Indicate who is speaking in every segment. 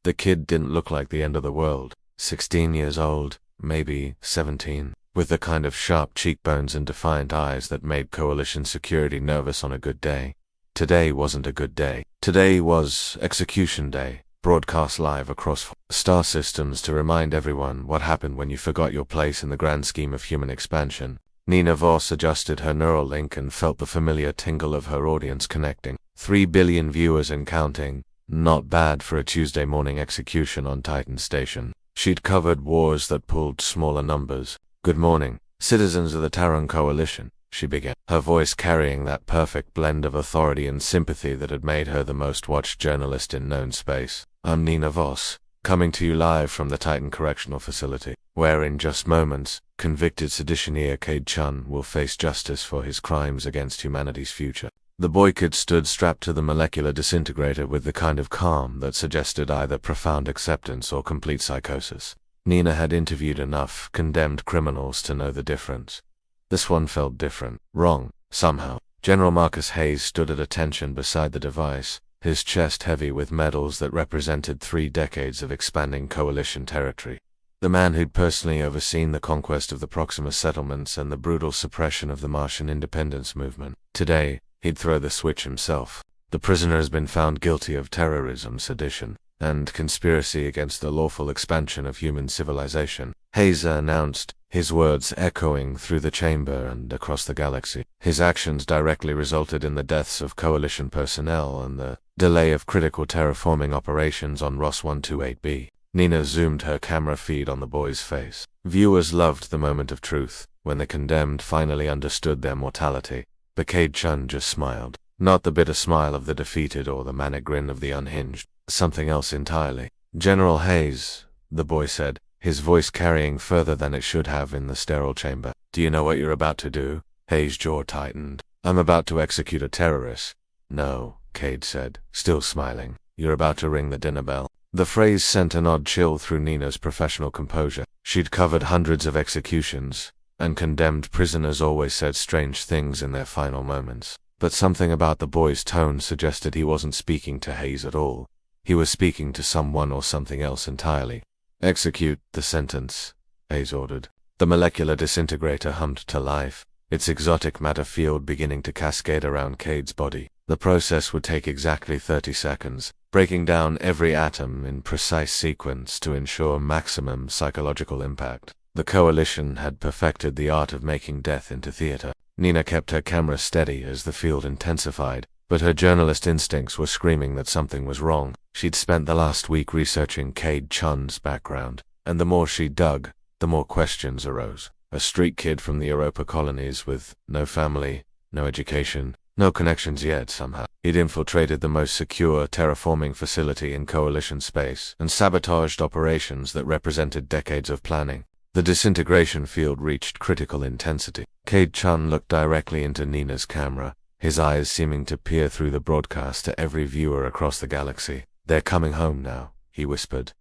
Speaker 1: The kid didn't look like the end of the world. 16 years old, maybe 17, with the kind of sharp cheekbones and defiant eyes that made Coalition security nervous on a good day. Today wasn't a good day. Today was Execution Day, broadcast live across star systems to remind everyone what happened when you forgot your place in the grand scheme of human expansion. Nina Voss adjusted her neural link and felt the familiar tingle of her audience connecting. 3 billion viewers and counting. Not bad for a Tuesday morning execution on Titan Station. She'd covered wars that pulled smaller numbers. Good morning, citizens of the Terran Coalition, she began, her voice carrying that perfect blend of authority and sympathy that had made her the most watched journalist in known space. I'm Nina Voss, coming to you live from the Titan Correctional Facility, where in just moments, convicted seditioneer Cade Chun will face justice for his crimes against humanity's future. The boy kid stood strapped to the molecular disintegrator with the kind of calm that suggested either profound acceptance or complete psychosis. Nina had interviewed enough condemned criminals to know the difference. This one felt different, wrong, somehow. General Marcus Hayes stood at attention beside the device, his chest heavy with medals that represented 3 decades of expanding Coalition territory. The man who'd personally overseen the conquest of the Proxima settlements and the brutal suppression of the Martian independence movement. Today, he'd throw the switch himself. The prisoner has been found guilty of terrorism, sedition, and conspiracy against the lawful expansion of human civilization, Hayes announced, his words echoing through the chamber and across the galaxy. His actions directly resulted in the deaths of Coalition personnel and the delay of critical terraforming operations on Ross 128b. Nina zoomed her camera feed on the boy's face. Viewers loved the moment of truth, when the condemned finally understood their mortality. But Cade Chun just smiled. Not the bitter smile of the defeated or the manic grin of the unhinged. Something else entirely. General Hayes, the boy said, his voice carrying further than it should have in the sterile chamber. Do you know what you're about to do? Hayes' jaw tightened. I'm about to execute a terrorist. No, Cade said, still smiling. You're about to ring the dinner bell. The phrase sent an odd chill through Nina's professional composure. She'd covered hundreds of executions, and condemned prisoners always said strange things in their final moments. But something about the boy's tone suggested he wasn't speaking to Hayes at all. He was speaking to someone or something else entirely. Execute the sentence, Hayes ordered. The molecular disintegrator hummed to life, its exotic matter field beginning to cascade around Cade's body. The process would take exactly 30 seconds, breaking down every atom in precise sequence to ensure maximum psychological impact. The Coalition had perfected the art of making death into theater. Nina kept her camera steady as the field intensified, but her journalist instincts were screaming that something was wrong. She'd spent the last week researching Cade Chun's background, and the more she dug, the more questions arose. A street kid from the Europa colonies with no family, no education, no connections yet somehow. He'd infiltrated the most secure terraforming facility in Coalition space and sabotaged operations that represented decades of planning. The disintegration field reached critical intensity. Cade Chun looked directly into Nina's camera, his eyes seeming to peer through the broadcast to every viewer across the galaxy. They're coming home now, he whispered.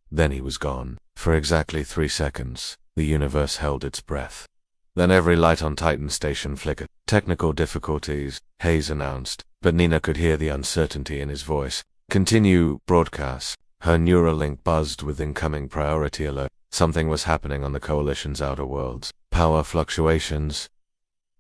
Speaker 1: Then he was gone. For exactly 3 seconds, the universe held its breath. Then every light on Titan Station flickered. Technical difficulties, Hayes announced, but Nina could hear the uncertainty in his voice. Continue broadcast. Her neural link buzzed with incoming priority alert. Something was happening on the Coalition's outer worlds. Power fluctuations,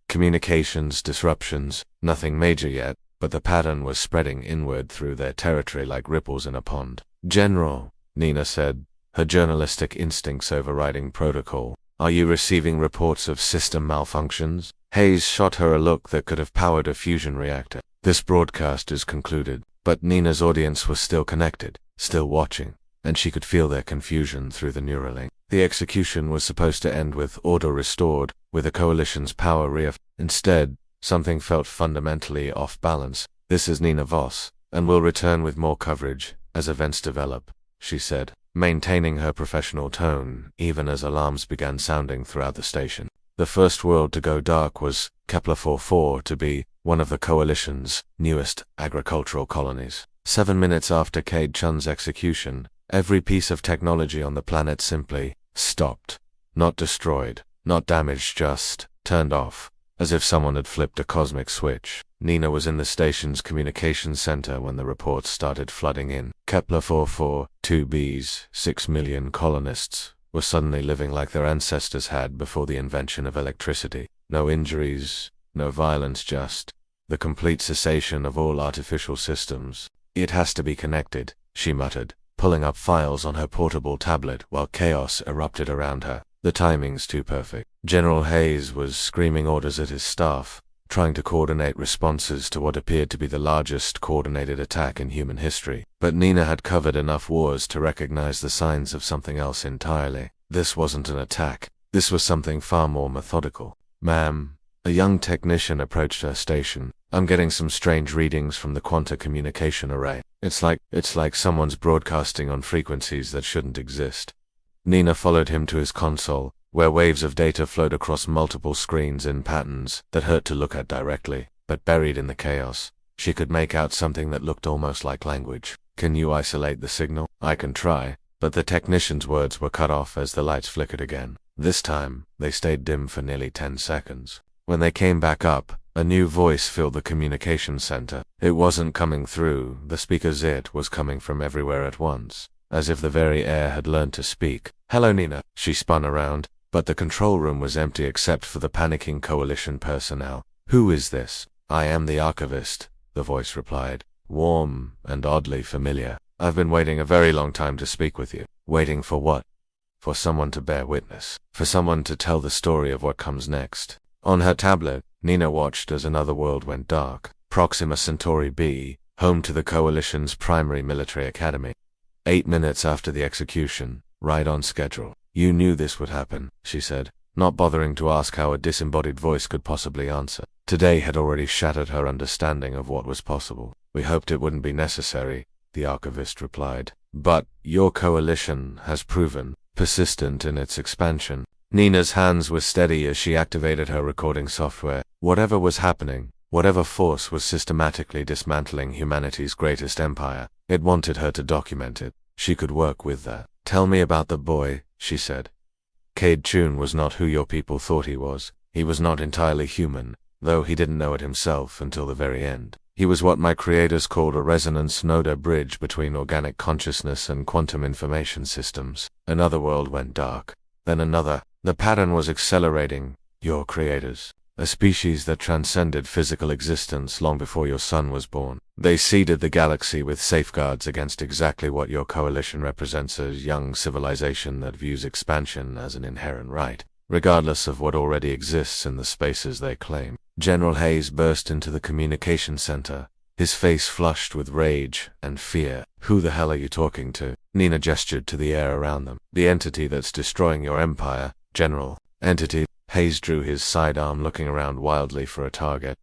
Speaker 1: communications disruptions, nothing major yet, but the pattern was spreading inward through their territory like ripples in a pond. General, Nina said, her journalistic instincts overriding protocol. Are you receiving reports of system malfunctions? Hayes shot her a look that could have powered a fusion reactor. This broadcast is concluded, but Nina's audience was still connected, still watching, and she could feel their confusion through the Neuralink. The execution was supposed to end with order restored, with the Coalition's power Instead, something felt fundamentally off balance. This is Nina Voss, and we'll return with more coverage as events develop, she said, maintaining her professional tone even as alarms began sounding throughout the station. The first world to go dark was Kepler 44, to be one of the Coalition's newest agricultural colonies. 7 minutes after Cade Chun's execution, every piece of technology on the planet simply stopped. Not destroyed, not damaged, just turned off, as if someone had flipped a cosmic switch. Nina was in the station's communications center when the reports started flooding in. Kepler 442b's 6 million colonists were suddenly living like their ancestors had before the invention of electricity. No injuries, no violence, just the complete cessation of all artificial systems. It has to be connected, she muttered, pulling up files on her portable tablet while chaos erupted around her. The timing's too perfect. General Hayes was screaming orders at his staff, trying to coordinate responses to what appeared to be the largest coordinated attack in human history. But Nina had covered enough wars to recognize the signs of something else entirely. This wasn't an attack. This was something far more methodical. "Ma'am," a young technician approached her station. "I'm getting some strange readings from the quanta communication array. It's like someone's broadcasting on frequencies that shouldn't exist." Nina followed him to his console, where waves of data flowed across multiple screens in patterns that hurt to look at directly, but buried in the chaos, she could make out something that looked almost like language. "Can you isolate the signal?" "I can try," but the technician's words were cut off as the lights flickered again. This time, they stayed dim for nearly 10 seconds. When they came back up, a new voice filled the communication center. It wasn't coming through the speakers, it was coming from everywhere at once, as if the very air had learned to speak. "Hello, Nina." She spun around, but the control room was empty except for the panicking coalition personnel. "Who is this?" "I am the archivist," the voice replied, warm and oddly familiar. "I've been waiting a very long time to speak with you." "Waiting for what?" "For someone to bear witness. For someone to tell the story of what comes next." On her tablet, Nina watched as another world went dark. Proxima Centauri B, home to the Coalition's primary military academy. 8 minutes after the execution, right on schedule. "You knew this would happen," she said, not bothering to ask how a disembodied voice could possibly answer. Today had already shattered her understanding of what was possible. "We hoped it wouldn't be necessary," the archivist replied. "But your coalition has proven persistent in its expansion." Nina's hands were steady as she activated her recording software. Whatever was happening, whatever force was systematically dismantling humanity's greatest empire, it wanted her to document it. She could work with that. "Tell me about the boy," she said. "Cade Tune was not who your people thought he was. He was not entirely human, though he didn't know it himself until the very end. He was what my creators called a resonance node, a bridge between organic consciousness and quantum information systems." Another world went dark. Then another. The pattern was accelerating. "Your creators. A species that transcended physical existence long before your son was born. They seeded the galaxy with safeguards against exactly what your coalition represents, a young civilization that views expansion as an inherent right, regardless of what already exists in the spaces they claim." General Hayes burst into the communication center, his face flushed with rage and fear. "Who the hell are you talking to?" Nina gestured to the air around them. "The entity that's destroying your empire, General." "Entity?" Hayes drew his sidearm, looking around wildly for a target.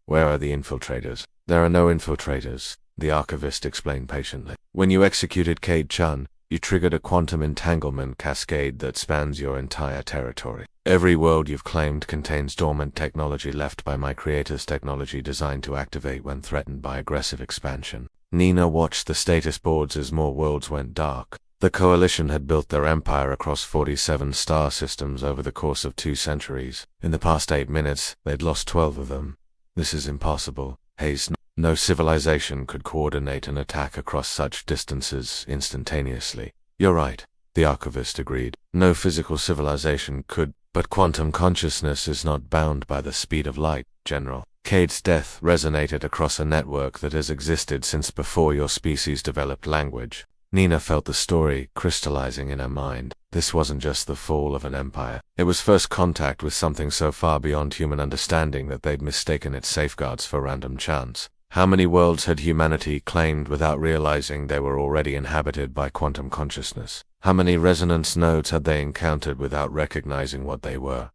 Speaker 1: "Where are the infiltrators?" "There are no infiltrators," the archivist explained patiently. "When you executed Cade Chun, you triggered a quantum entanglement cascade that spans your entire territory. Every world you've claimed contains dormant technology left by my creator's technology designed to activate when threatened by aggressive expansion." Nina watched the status boards as more worlds went dark. The Coalition had built their empire across 47 star systems over the course of 2 centuries. In the past 8 minutes, they'd lost 12 of them. "This is impossible." Hayes, no civilization could coordinate an attack across such distances instantaneously. "You're right," the archivist agreed. "No physical civilization could, but quantum consciousness is not bound by the speed of light, General. Cade's death resonated across a network that has existed since before your species developed language." Nina felt the story crystallizing in her mind. This wasn't just the fall of an empire. It was first contact with something so far beyond human understanding that they'd mistaken its safeguards for random chance. How many worlds had humanity claimed without realizing they were already inhabited by quantum consciousness? How many resonance nodes had they encountered without recognizing what they were?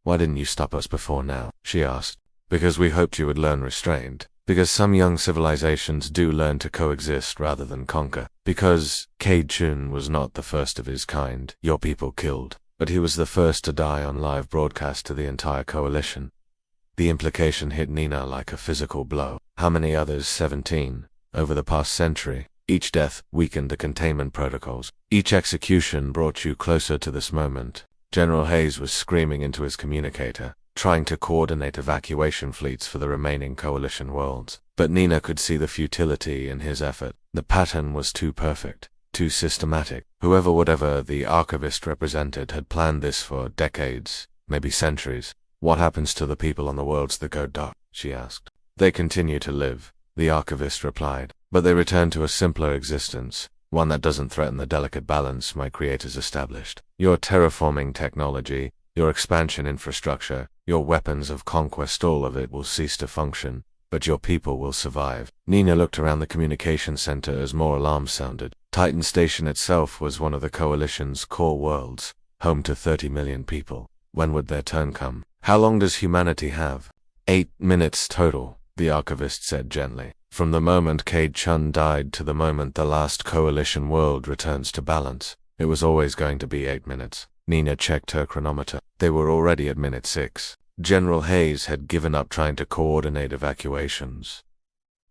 Speaker 1: "Why didn't you stop us before now?" she asked. "Because we hoped you would learn restraint. Because some young civilizations do learn to coexist rather than conquer. Because Cade Chun was not the first of his kind your people killed, but he was the first to die on live broadcast to the entire coalition." The implication hit Nina like a physical blow. How many others? 17. Over the past century. Each death weakened the containment protocols. Each execution brought you closer to this moment. General Hayes was screaming into his communicator, trying to coordinate evacuation fleets for the remaining coalition worlds. But Nina could see the futility in his effort. The pattern was too perfect, too systematic. Whatever the archivist represented had planned this for decades, maybe centuries. What happens to the people on the worlds that go dark? She asked. They continue to live, the archivist replied, but they return to a simpler existence, one that doesn't threaten the delicate balance my creators established. Your terraforming technology, your expansion infrastructure, your weapons of conquest, all of it will cease to function, but your people will survive. Nina looked around the communication center as more alarms sounded. Titan Station itself was one of the Coalition's core worlds, home to 30 million people. When would their turn come? How long does humanity have? 8 minutes total, the archivist said gently. From the moment Cade Chun died to the moment the last Coalition world returns to balance, it was always going to be 8 minutes. Nina checked her chronometer. They were already at minute 6. General Hayes had given up trying to coordinate evacuations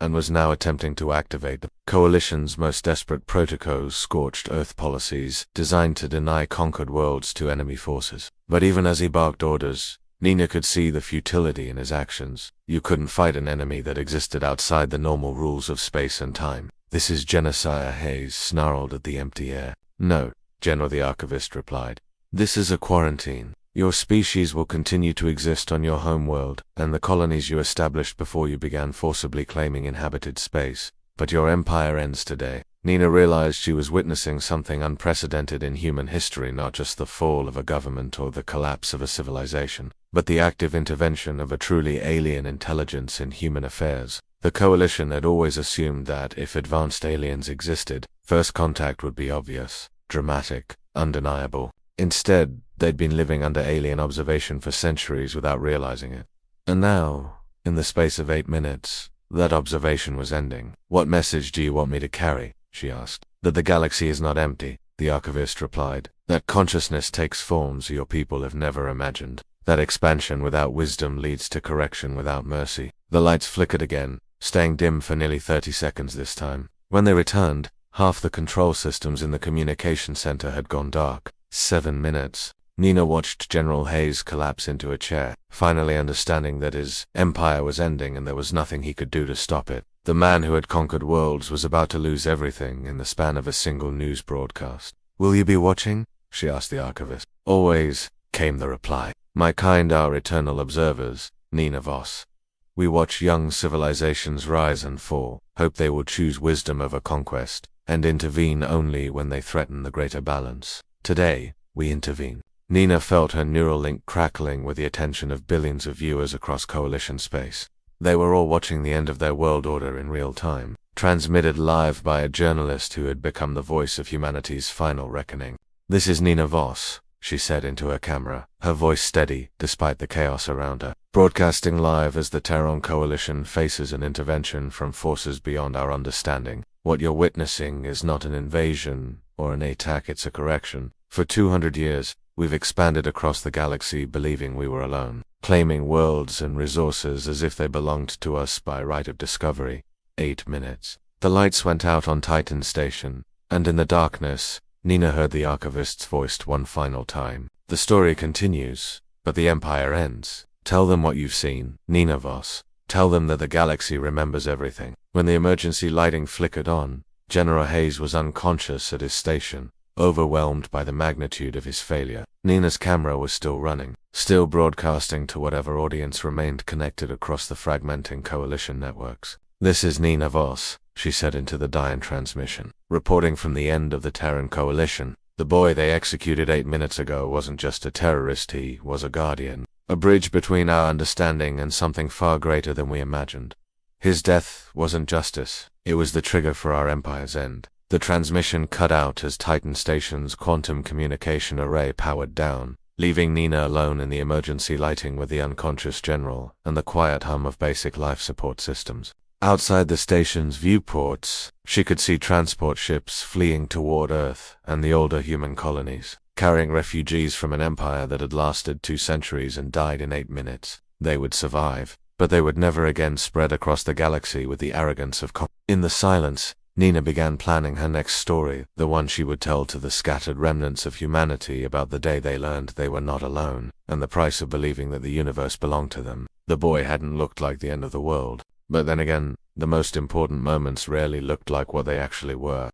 Speaker 1: and was now attempting to activate the Coalition's most desperate protocols, scorched earth policies designed to deny conquered worlds to enemy forces. But even as he barked orders, Nina could see the futility in his actions. You couldn't fight an enemy that existed outside the normal rules of space and time. This is genocide, Hayes snarled at the empty air. No, General, the archivist replied. This is a quarantine. Your species will continue to exist on your homeworld and the colonies you established before you began forcibly claiming inhabited space. But your empire ends today. Nina realized she was witnessing something unprecedented in human history, not just the fall of a government or the collapse of a civilization, but the active intervention of a truly alien intelligence in human affairs. The Coalition had always assumed that if advanced aliens existed, first contact would be obvious, dramatic, undeniable. Instead, they'd been living under alien observation for centuries without realizing it. And now, in the space of 8 minutes, that observation was ending. What message do you want me to carry? She asked. That the galaxy is not empty, the archivist replied. That consciousness takes forms your people have never imagined. That expansion without wisdom leads to correction without mercy. The lights flickered again, staying dim for nearly 30 seconds this time. When they returned, half the control systems in the communication center had gone dark. 7 minutes. Nina watched General Hayes collapse into a chair, finally understanding that his empire was ending and there was nothing he could do to stop it. The man who had conquered worlds was about to lose everything in the span of a single news broadcast. Will you be watching? She asked the archivist. Always, came the reply. My kind are eternal observers, Nina Voss. We watch young civilizations rise and fall, hope they will choose wisdom over conquest, and intervene only when they threaten the greater balance. Today, we intervene. Nina felt her neural link crackling with the attention of billions of viewers across Coalition space. They were all watching the end of their world order in real time, transmitted live by a journalist who had become the voice of humanity's final reckoning. This is Nina Voss, she said into her camera, her voice steady despite the chaos around her. Broadcasting live as the Terran Coalition faces an intervention from forces beyond our understanding. What you're witnessing is not an invasion or an attack, it's a correction. For 200 years, we've expanded across the galaxy believing we were alone, claiming worlds and resources as if they belonged to us by right of discovery. 8 minutes. The lights went out on Titan Station, and in the darkness, Nina heard the archivist's voice one final time. The story continues, but the Empire ends. Tell them what you've seen, Nina Voss. Tell them that the galaxy remembers everything. When the emergency lighting flickered on, General Hayes was unconscious at his station, overwhelmed by the magnitude of his failure. Nina's camera was still running, still broadcasting to whatever audience remained connected across the fragmenting Coalition networks. This is Nina Voss, she said into the dying transmission, reporting from the end of the Terran Coalition. The boy they executed 8 minutes ago wasn't just a terrorist, he was a guardian, a bridge between our understanding and something far greater than we imagined. His death wasn't justice, it was the trigger for our empire's end. The transmission cut out as Titan Station's quantum communication array powered down, leaving Nina alone in the emergency lighting with the unconscious general and the quiet hum of basic life support systems. Outside the station's viewports, she could see transport ships fleeing toward Earth and the older human colonies, carrying refugees from an empire that had lasted 2 centuries and died in 8 minutes. They would survive, but they would never again spread across the galaxy with the arrogance of In the silence, Nina began planning her next story, the one she would tell to the scattered remnants of humanity about the day they learned they were not alone, and the price of believing that the universe belonged to them. The boy hadn't looked like the end of the world. But then again, the most important moments rarely looked like what they actually were.